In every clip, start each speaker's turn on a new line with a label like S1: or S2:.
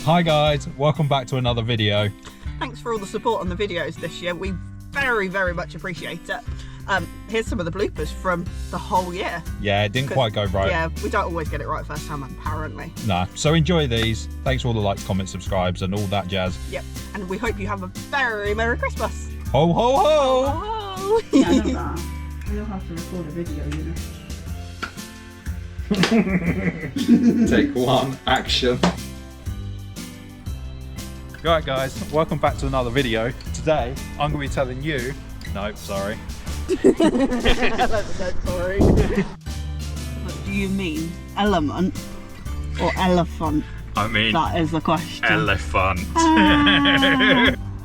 S1: Hi guys, welcome back to another video.
S2: Thanks for all the support on the videos this year. We very, very much appreciate it. Here's some of the bloopers from the whole year.
S1: Yeah, it didn't quite go right.
S2: Yeah, we don't always get it right first time, apparently.
S1: Nah, so enjoy these. Thanks for all the likes, comments, subscribes and all that jazz.
S2: Yep, and we hope you have a very Merry Christmas.
S1: Ho ho ho!
S2: Oh.
S3: Yeah, I know that. I know how to record a video, you know.
S1: Take one, action. Alright guys, welcome back to another video. Today, I'm going to be telling you... No, sorry.
S2: Sorry. What do you mean? Element or elephant?
S1: I mean...
S2: That is the question.
S1: Elephant.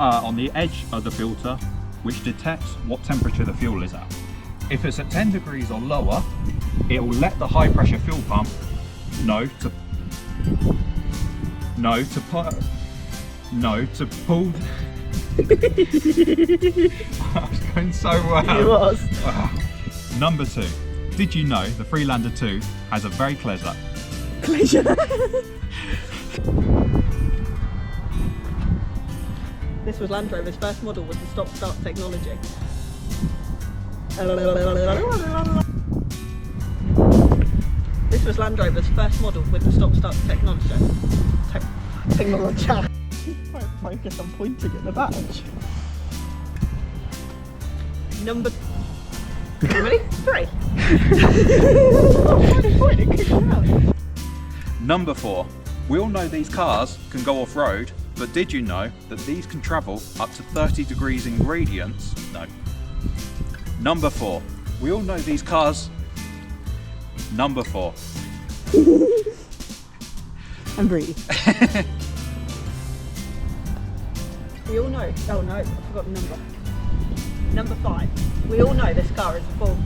S1: On the edge of the filter, which detects what temperature the fuel is at. If it's at 10 degrees or lower, it will let the high pressure fuel pump know to pull. I was going so well.
S2: It was.
S1: Number 2. Did you know the Freelander 2 has a very pleasure?
S2: This was Land Rover's first model with the stop-start technology. This was Land Rover's first model with the stop-start technology. Technology. Focus on pointing at the badge. Number... How many? 3.
S1: Number 4. We all know these cars can go off-road, but did you know that these can travel up to 30 degrees in gradients? No. Number 4. We all know these cars... Number 4.
S2: And breathe. We all know... Oh no, I forgot the number. Number 5. We all know this car is a full...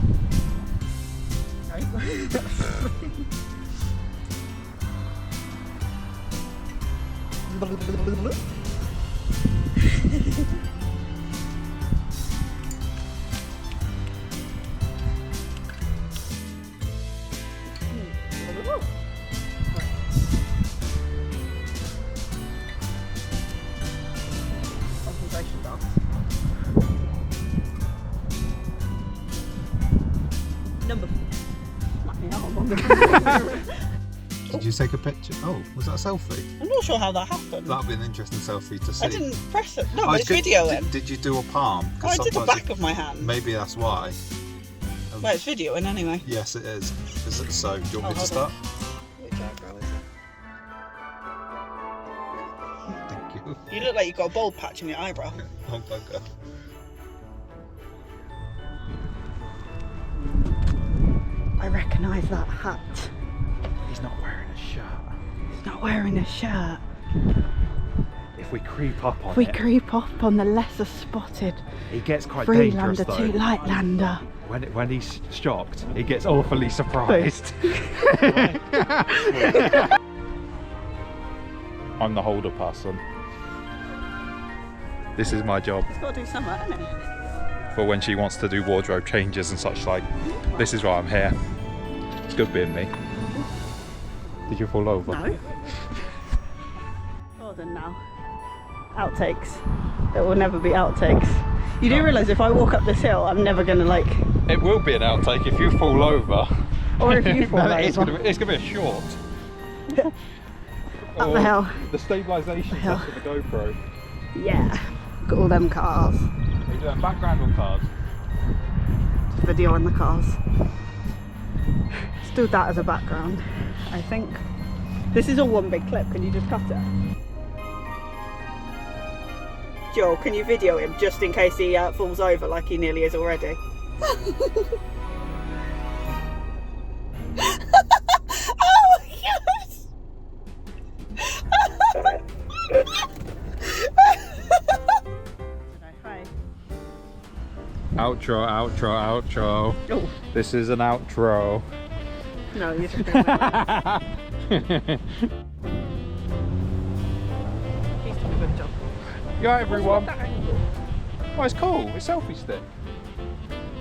S2: Concentration dance. Number 4.
S4: Did you take a picture? Oh, was that a selfie?
S2: I'm not sure how that happened.
S4: That'd be an interesting selfie to see.
S2: I didn't press it. No,
S4: Oh,
S2: but it's videoing.
S4: Did you do a palm?
S2: Oh, I did the back of my hand.
S4: Maybe that's why.
S2: Well, it's videoing anyway.
S4: Yes, it is. Is it so? Do you want me to
S2: hold
S4: start?
S2: Which eyebrow is
S4: Thank you.
S2: it? You look like you've got a bald patch in your eyebrow.
S4: Oh, bugger.
S2: I recognise that hat.
S1: He's not wearing a shirt.
S2: He's not wearing a shirt.
S1: If we creep up on
S2: If we
S1: it,
S2: creep up on the lesser spotted
S1: he gets quite dangerous
S2: Freelander
S1: though.
S2: 2 Lightlander.
S1: When he's shocked, he gets awfully surprised. I'm the holder person. This is my job
S2: He's got to do something, hasn't he?
S1: for when she wants to do wardrobe changes and such like. This is why I'm here. It's good being me. Did you fall over?
S2: No. Oh, then now. Outtakes. There will never be outtakes. You do realise if I walk up this hill, I'm never going to like...
S1: It will be an outtake if you fall over.
S2: Or if you fall
S1: No,
S2: over.
S1: it's gonna be a short.
S2: Up the hill.
S1: The stabilisation
S2: hill.
S1: test of the GoPro.
S2: Yeah. Got all them cars.
S1: Are you doing background on cars?
S2: Just video on the cars. Let's do that as a background, I think. This is all one big clip, can you just cut it? Joel, can you video him just in case he falls over like he nearly is already? Oh my god!
S1: Outro, outro, outro.
S2: Oh.
S1: This is an outro.
S2: No, you're just doing that. He's done a good job.
S1: Yeah, everyone.
S2: What's that angle?
S1: Oh, it's cool. It's selfie stick.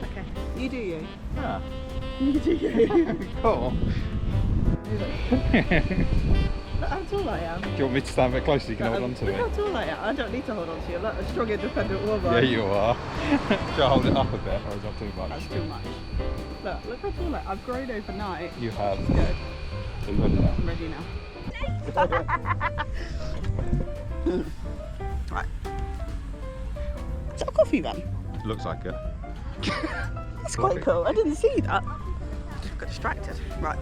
S2: Okay, you do you.
S1: Yeah.
S2: You do you.
S1: Cool.
S2: Look how tall I am.
S1: Do you want me to stand a bit closer so you can hold on to
S2: Look
S1: me?
S2: how tall I am. I don't need to hold on to you. Look, a strong, independent woman.
S1: Yeah, you are. Should I hold it up a bit, or is that too much?
S2: That's too much. Look how tall I am. I've grown overnight.
S1: You have.
S2: It's good.
S1: Are you ready now?
S2: I'm ready now. Right. Is that a coffee van?
S1: Looks like it.
S2: That's quite cool. I didn't see that. Got distracted. Right.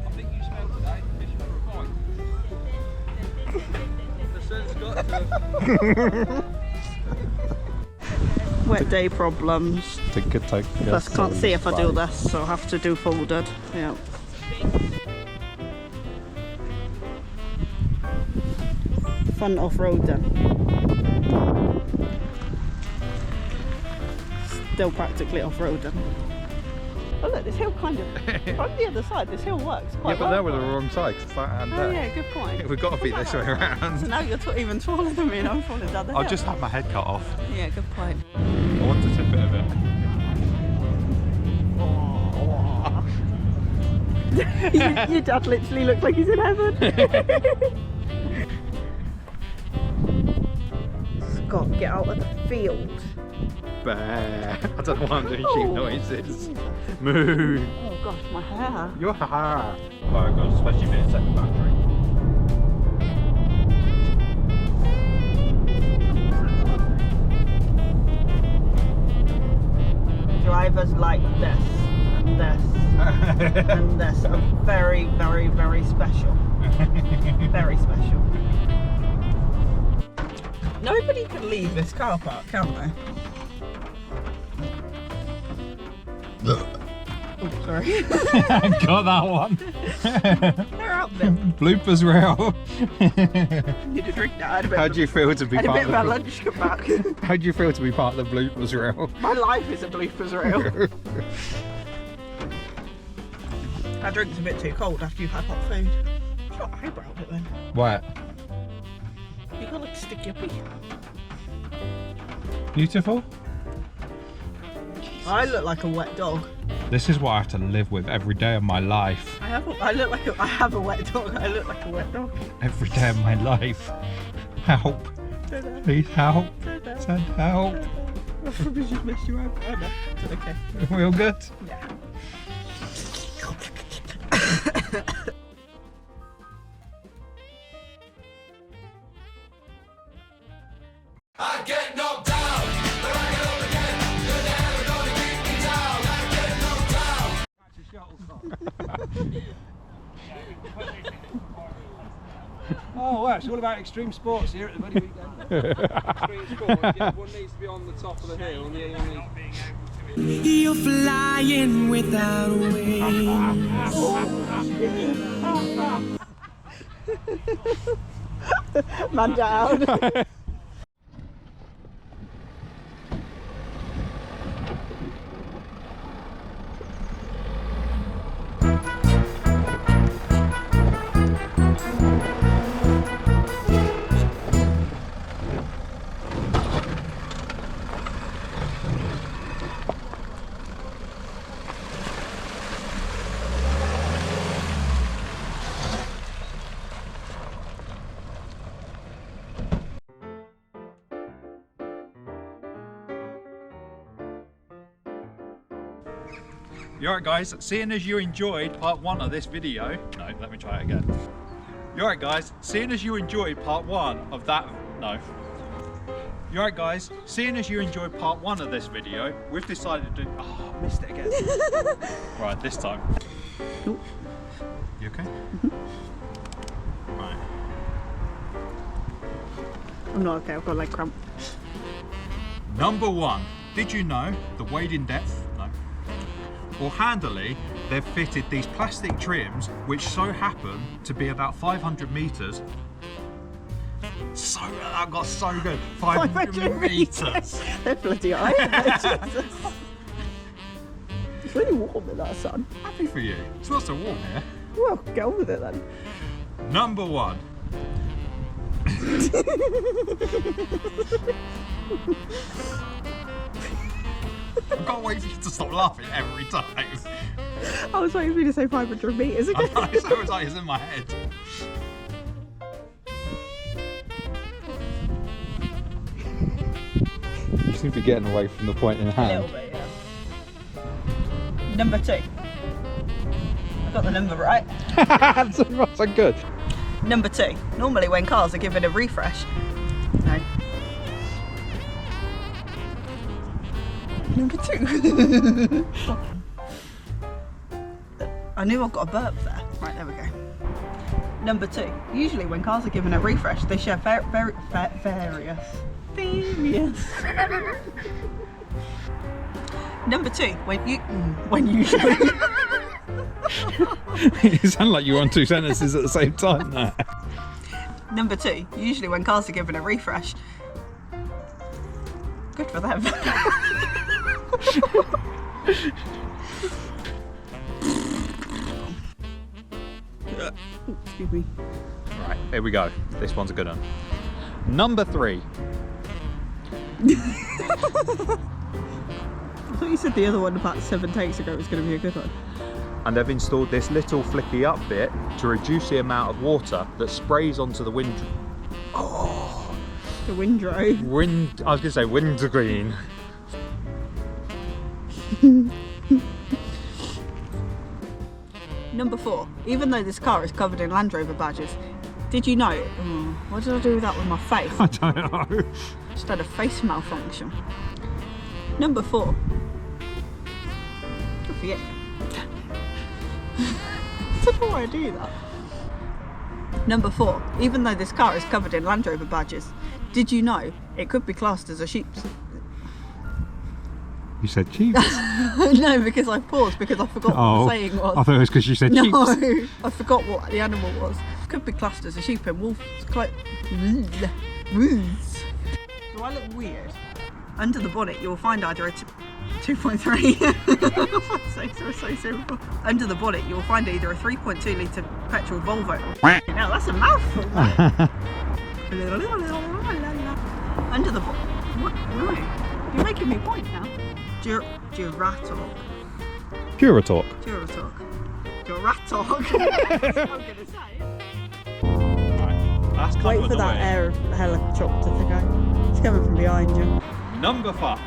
S1: I think you smelled today fishing for a bite.
S2: Wet day problems. Plus can't see if I do this, so I have to do folded. Yeah. Fun off-road then. Still practically off-roading. Oh look, this hill kind of, from the other side, this hill works quite
S1: Yeah, but
S2: well.
S1: they were the wrong side, 'cause it's that and
S2: Oh
S1: there.
S2: yeah, good point.
S1: We've got to be this way
S2: So
S1: around.
S2: now you're even taller than me and I'm falling down the hill.
S1: I'll just have my head cut off.
S2: Yeah, good point.
S1: I want to tip it a bit.
S2: Your dad literally looks like he's in heaven. Scott, get out of the field.
S1: Bear. I don't know why I'm doing
S2: Oh.
S1: sheep noises. Moo.
S2: Oh gosh, my hair.
S1: Your hair. Oh god, especially if it's second battery.
S2: Drivers like this and this and this are very, very, very special. Very special. Nobody can leave this car park, can they? Oh, sorry.
S1: Got that one.
S2: They're out there.
S1: Bloopers reel.
S2: Need a drink now. I had a bit
S1: How
S2: of
S1: do you feel to be
S2: I had a
S1: part
S2: bit
S1: of
S2: of my
S1: the
S2: lunch come back.
S1: How do you feel to be part of the bloopers reel?
S2: My life is a bloopers reel. That drink's a bit too cold after you've had hot food. It's not eyebrowed it then.
S1: What?
S2: You got like sticky uppy.
S1: Beautiful.
S2: I look like a wet dog.
S1: This is what I have to live with every day of my life.
S2: I have a wet dog. I look like a wet dog.
S1: Every day of my life. Help. Please help. Send help.
S2: I probably just messed you up. Oh no, it's okay.
S1: We all good?
S2: Yeah.
S5: I get knocked down, but I get up again. You're never gonna keep me down. I get knocked down.
S6: Oh, well, it's all about extreme sports here at the Bloody Weekend. Extreme sport, one needs to be on the top of the hill and the other needs to be...
S5: You're flying without wings.
S2: Man down.
S1: You alright guys, seeing as you enjoyed part 1 of this video, no, let me try it again. You alright guys, seeing as you enjoyed part 1 of that, no. You alright guys, seeing as you enjoyed part 1 of this video, we've decided to do, oh, I missed it again. Right, this time.
S2: Nope.
S1: You okay? Right.
S2: I'm not okay, I've got a leg cramp.
S1: Number 1, did you know the wading depth, no, or handily, they've fitted these plastic trims which so happen to be about 500 metres. So, that got so good. 500 metres.
S2: They're bloody high. Jesus. It's really warm in that sun.
S1: Happy for you. It's not so warm here.
S2: Well, get on with it then.
S1: Number 1. I can't wait for you to stop laughing every time.
S2: I was waiting for you to say 500 metres again.
S1: So was I, it's in my head. You seem to be getting away from the point in
S2: A
S1: hand.
S2: little bit, yeah. Number 2. I got the number right.
S1: That's so good.
S2: Number 2. Normally when cars are given a refresh. No. Number 2. I knew I got a burp there. Right, there we go. Number 2. Usually when cars are given a refresh, they share various. Number 2. When usually.
S1: You sound like you were on two sentences at the same time there.
S2: Number 2. Usually when cars are given a refresh. Good for them. Excuse me.
S1: Right, here we go. This one's a good one. Number 3.
S2: I thought you said the other one about 7 takes ago was going to be a good one.
S1: And they've installed this little flicky up bit to reduce the amount of water that sprays onto the wind.
S2: The windrow.
S1: I was going to say windscreen.
S2: Number 4. Even though this car is covered in Land Rover badges, did you know? What did I do with that with my face?
S1: I don't know.
S2: Just had a face malfunction. Number 4. Good for you. I don't know why I do that. Number 4. Even though this car is covered in Land Rover badges, did you know it could be classed as a sheep's?
S1: You said cheap.
S2: No, because I paused because I forgot what the saying was.
S1: I thought it was because you said
S2: No,
S1: cheap.
S2: I forgot what the animal was. Could be classed as a sheep and wolf. Do I look weird? Under the bonnet, you will find either a 2.3. So simple. Under the bonnet, you will find either a 3.2 litre petrol Volvo. Now that's a mouthful. Under the bonnet. What? No, you're making me point now. Duratalk.
S1: Puratalk.
S2: Duratalk. Duratalk. That's what I'm going to say.
S1: That's kind
S2: Wait
S1: of
S2: for that
S1: annoying.
S2: air helicopter to go. It's coming from behind you.
S1: Number 5.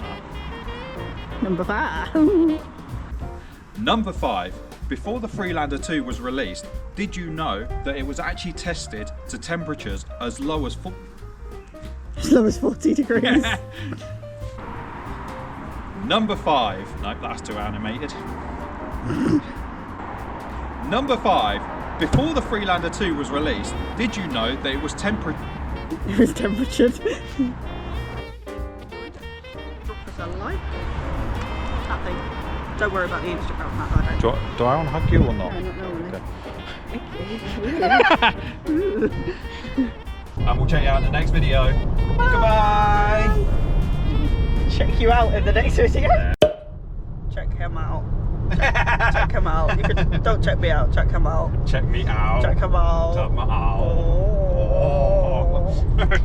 S2: Number 5.
S1: Number 5. Before the Freelander 2 was released, did you know that it was actually tested to temperatures as low as
S2: As low as 40 degrees.
S1: Number 5. Nope, that's too animated. Number 5. Before the Freelander 2 was released, did you know that it was temperatured?
S2: It was temperatured. Drop us a like. That thing. Don't worry about the Instagram, that I don't.
S1: Do I want to hug you or not?
S2: No, not normally.
S1: And we'll check you out in the next video. Goodbye.
S2: Check you out in the next video. Check him out. Check him out. You can, don't check me out. Check him out.
S1: Check me out.
S2: Check him out.
S1: Check me out.
S2: Oh.